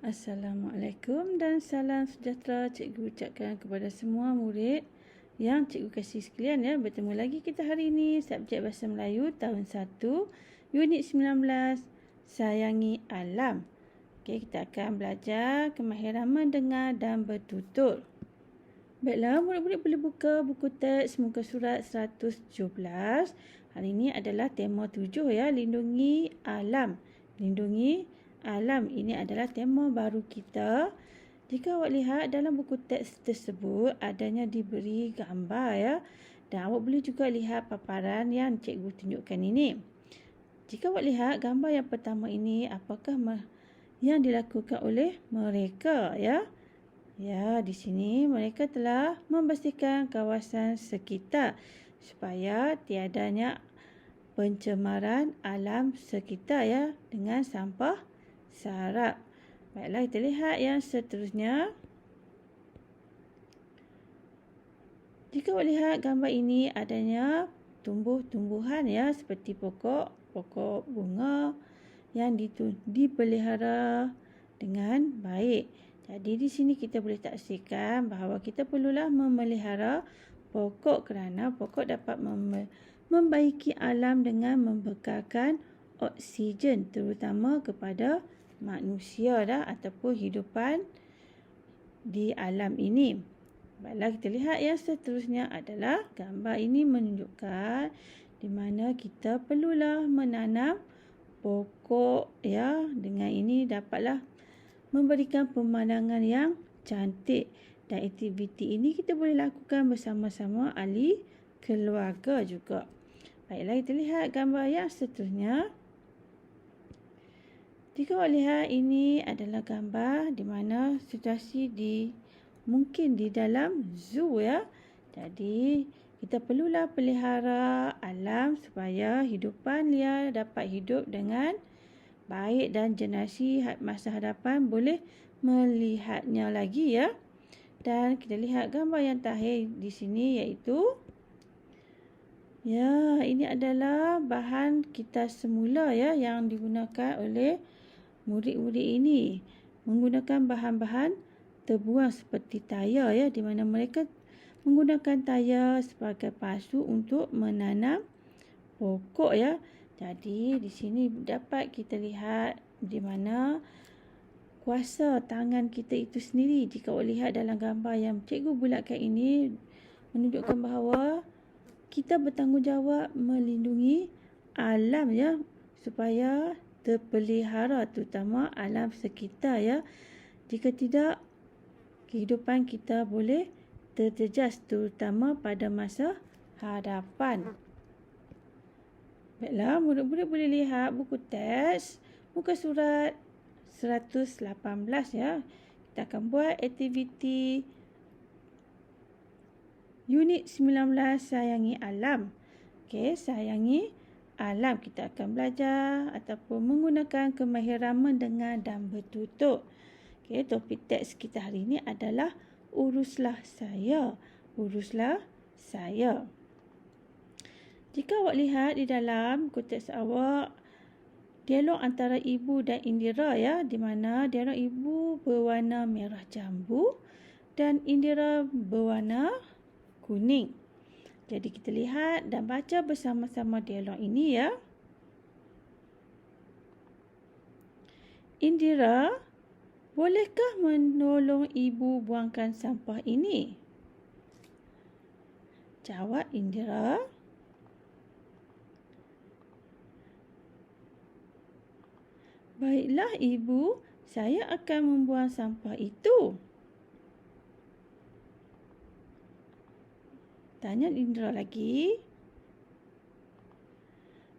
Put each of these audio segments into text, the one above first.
Assalamualaikum dan salam sejahtera cikgu ucapkan kepada semua murid yang cikgu kasih sekalian ya. Bertemu lagi kita hari ini subjek Bahasa Melayu tahun 1 unit 19 Sayangi Alam. Okey, kita akan belajar kemahiran mendengar dan bertutur. Baiklah, murid-murid boleh buka buku teks muka surat 117. Hari ini adalah tema 7 ya, lindungi alam. Lindungi alam, ini adalah tema baru kita. Jika awak lihat dalam buku teks tersebut adanya diberi gambar ya, dan awak boleh juga lihat paparan yang cikgu tunjukkan ini. Jika awak lihat gambar yang pertama ini, apakah yang dilakukan oleh mereka ya? Ya, di sini mereka telah membersihkan kawasan sekitar supaya tiadanya pencemaran alam sekitar ya dengan sampah sarap. Baiklah, kita lihat yang seterusnya. Jika awak lihat gambar ini adanya tumbuh-tumbuhan ya, seperti pokok bunga yang dipelihara dengan baik. Jadi di sini kita boleh saksikan bahawa kita perlulah memelihara pokok kerana pokok dapat membaiki alam dengan membekalkan oksigen terutama kepada manusia ataupun hidupan di alam ini. Baiklah, kita lihat yang seterusnya adalah gambar ini menunjukkan di mana kita perlulah menanam pokok ya. Dengan ini dapatlah memberikan pemandangan yang cantik, dan aktiviti ini kita boleh lakukan bersama-sama ahli keluarga juga. Baiklah, kita lihat gambar yang seterusnya. Jika awak lihat, ini adalah gambar di mana situasi mungkin di dalam zoo ya. Jadi kita perlulah pelihara alam supaya hidupan liar dapat hidup dengan baik dan generasi masa hadapan boleh melihatnya lagi ya. Dan kita lihat gambar yang terakhir di sini iaitu ya, ini adalah bahan kita semula ya yang digunakan oleh murid-murid ini, menggunakan bahan-bahan terbuang seperti tayar ya, di mana mereka menggunakan tayar sebagai pasu untuk menanam pokok ya. Jadi di sini dapat kita lihat di mana kuasa tangan kita itu sendiri. Jika awak lihat dalam gambar yang cikgu bulatkan ini menunjukkan bahawa kita bertanggungjawab melindungi alam ya, supaya terpelihara terutama alam sekitar ya. Jika tidak, kehidupan kita boleh terjejas terutama pada masa hadapan. Baiklah, murid-murid boleh lihat buku teks muka surat 118 ya. Kita akan buat aktiviti unit 19 Sayangi Alam. Okey, sayangi alam. Kita akan belajar ataupun menggunakan kemahiran mendengar dan bertutur. Okey, topik teks kita hari ini adalah uruslah saya. Uruslah saya. Jika awak lihat di dalam buku teks awak, dialog antara ibu dan Indira ya, di mana dialog ibu berwarna merah jambu dan Indira berwarna kuning. Jadi kita lihat dan baca bersama-sama dialog ini ya. Indira, bolehkah menolong ibu buangkan sampah ini? Jawab Indira. Baiklah ibu, saya akan membuang sampah itu. Tanya Indra lagi.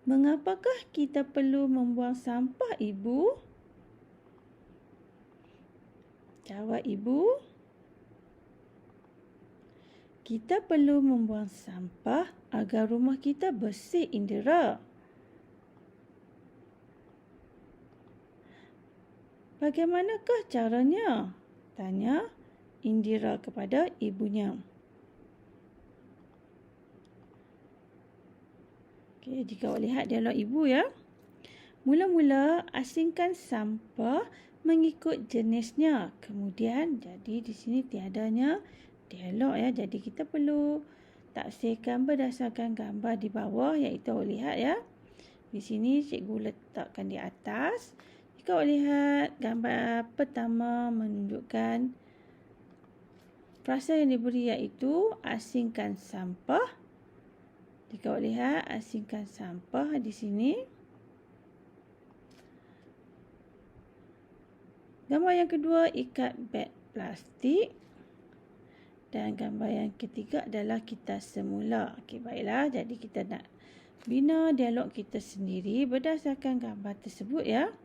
Mengapakah kita perlu membuang sampah ibu? Jawab ibu. Kita perlu membuang sampah agar rumah kita bersih Indra. Bagaimanakah caranya? Tanya Indira kepada ibunya. Okey, jika awak lihat dialog ibu ya. Mula-mula asingkan sampah mengikut jenisnya. Kemudian jadi di sini tiadanya dialog ya. Jadi kita perlu tafsirkan berdasarkan gambar di bawah, iaitu awak lihat ya. Di sini cikgu letakkan di atas. Jika awak lihat gambar pertama menunjukkan frasa yang diberi iaitu asingkan sampah. Jika awak lihat asingkan sampah di sini. Gambar yang kedua ikat beg plastik. Dan gambar yang ketiga adalah kita semula. Okey, baiklah. Jadi kita nak bina dialog kita sendiri berdasarkan gambar tersebut ya.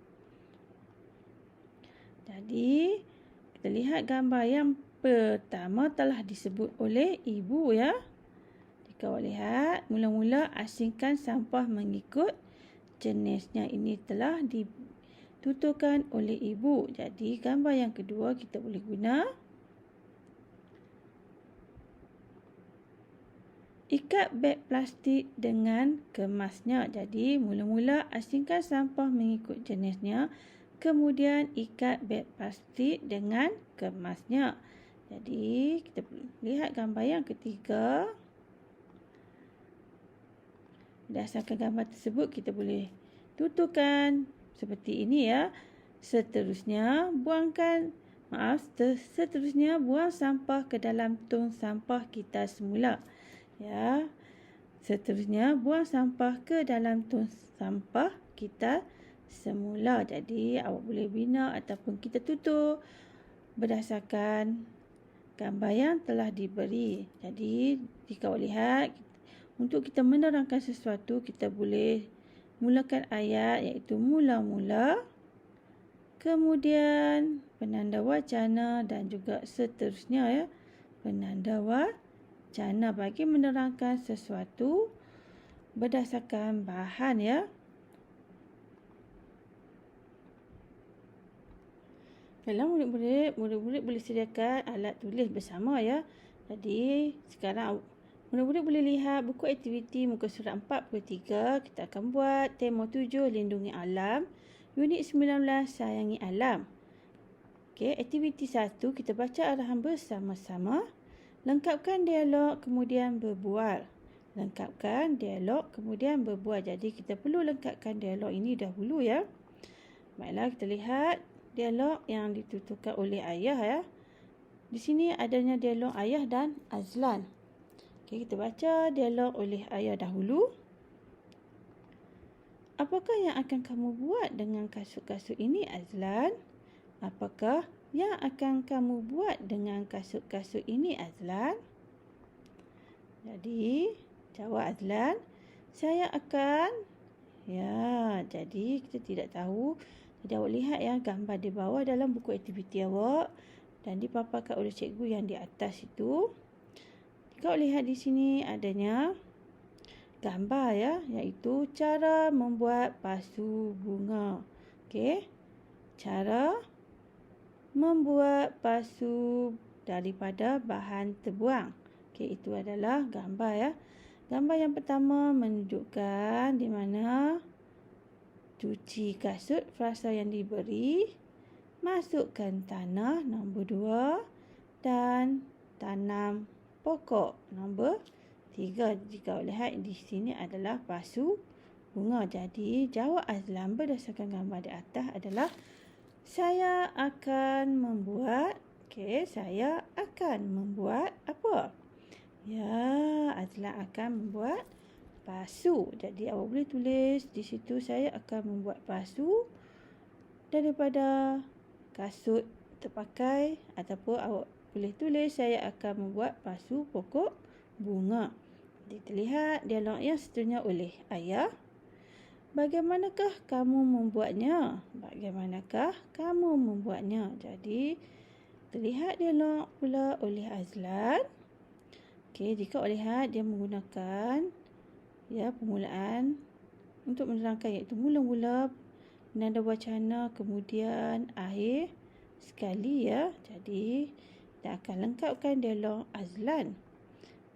Jadi kita lihat gambar yang pertama telah disebut oleh ibu ya. Jika awak lihat, mula-mula asingkan sampah mengikut jenisnya. Ini telah dituturkan oleh ibu. Jadi gambar yang kedua kita boleh guna ikat beg plastik dengan kemasnya. Jadi mula-mula asingkan sampah mengikut jenisnya, kemudian ikat beg plastik dengan kemasnya. Jadi kita lihat gambar yang ketiga. Berdasarkan gambar tersebut kita boleh tuturkan seperti ini ya. Seterusnya buang sampah ke dalam tong sampah kita semula. Ya. Seterusnya buang sampah ke dalam tong sampah kita semula. Jadi awak boleh bina ataupun kita tutur berdasarkan gambar yang telah diberi. Jadi jika awak lihat, untuk kita menerangkan sesuatu kita boleh mulakan ayat iaitu mula-mula, kemudian penanda wacana dan juga seterusnya ya. Penanda wacana bagi menerangkan sesuatu berdasarkan bahan ya. Kalau murid-murid boleh sediakan alat tulis bersama ya. Jadi sekarang murid-murid boleh lihat buku aktiviti muka surat 43. Kita akan buat tema 7 lindungi alam, unit 19 sayangi alam. Okey, aktiviti 1 kita baca arahan bersama-sama. Lengkapkan dialog kemudian berbual. Lengkapkan dialog kemudian berbual. Jadi kita perlu lengkapkan dialog ini dahulu ya. Baiklah, kita lihat dialog yang dituturkan oleh ayah ya. Di sini adanya dialog ayah dan Azlan. Okey, kita baca dialog oleh ayah dahulu. Apakah yang akan kamu buat dengan kasut-kasut ini, Azlan? Apakah yang akan kamu buat dengan kasut-kasut ini, Azlan? Jadi, jawab Azlan, saya akan... Ya, jadi kita tidak tahu. Jadi awak lihat ya gambar di bawah dalam buku aktiviti awak dan dipaparkan oleh cikgu yang di atas itu. Kau lihat di sini adanya gambar ya, iaitu cara membuat pasu bunga. Okey. Cara membuat pasu daripada bahan terbuang. Okey, itu adalah gambar ya. Gambar yang pertama menunjukkan di mana cuci kasut frasa yang diberi, masukkan tanah nombor 2 dan tanam pokok nombor 3. Jika awak lihat di sini adalah pasu bunga. Jadi jawab Azlan berdasarkan gambar di atas adalah saya akan membuat. Okey, saya akan membuat apa? Ya, Azlan akan membuat pasu. Jadi awak boleh tulis di situ saya akan membuat pasu daripada kasut terpakai, ataupun awak boleh tulis saya akan membuat pasu pokok bunga. Jadi terlihat dialog yang seterusnya oleh ayah. Bagaimanakah kamu membuatnya? Bagaimanakah kamu membuatnya? Jadi terlihat dialog pula oleh Azlan. Okey, jika awak lihat dia menggunakan ya permulaan untuk menerangkan iaitu mula-mula, penanda wacana, kemudian akhir sekali ya. Jadi kita akan lengkapkan dialog Azlan.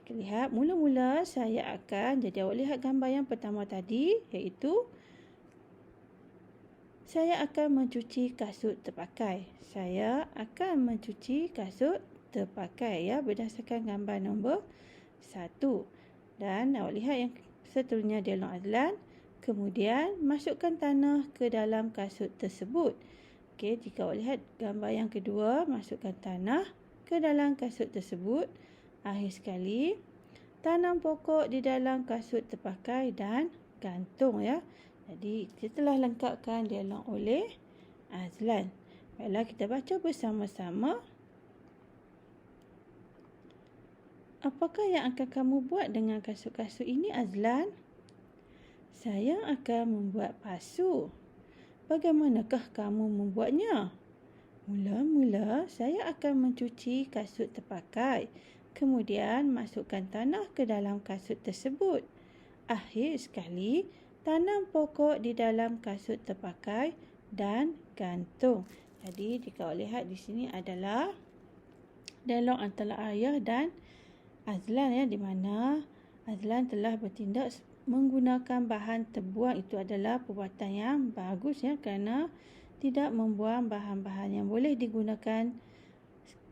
Kita lihat mula-mula saya akan. Jadi awak lihat gambar yang pertama tadi iaitu Saya akan mencuci kasut terpakai. Saya akan mencuci kasut terpakai, ya, berdasarkan gambar nombor 1. Dan awak lihat yang seterusnya dialog Azlan. Kemudian masukkan tanah ke dalam kasut tersebut. Okey, jika awak lihat gambar yang kedua, masukkan tanah ke dalam kasut tersebut. Akhir sekali, tanam pokok di dalam kasut terpakai dan gantung, ya. Jadi kita telah lengkapkan dialog oleh Azlan. Baiklah, kita baca bersama-sama. Apakah yang akan kamu buat dengan kasut-kasut ini, Azlan? Saya akan membuat pasu. Bagaimanakah kamu membuatnya? Mula-mula saya akan mencuci kasut terpakai. Kemudian masukkan tanah ke dalam kasut tersebut. Akhir sekali, tanam pokok di dalam kasut terpakai dan gantung. Jadi jika awak lihat di sini adalah dialog antara ayah dan Azlan, ya, di mana Azlan telah bertindak menggunakan bahan terbuang. Itu adalah perbuatan yang bagus, ya, kerana tidak membuang bahan-bahan yang boleh digunakan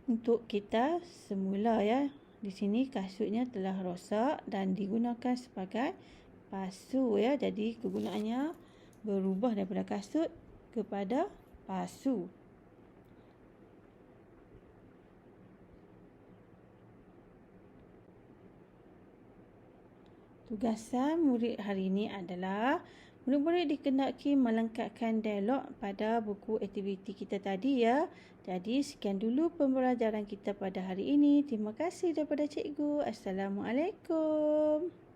untuk kita semula, ya. Di sini kasutnya telah rosak dan digunakan sebagai pasu, ya. Jadi kegunaannya berubah daripada kasut kepada pasu. Tugasan murid hari ini adalah murid-murid dikendaki melengkapkan dialog pada buku aktiviti kita tadi, ya. Jadi sekian dulu pembelajaran kita pada hari ini. Terima kasih daripada cikgu. Assalamualaikum.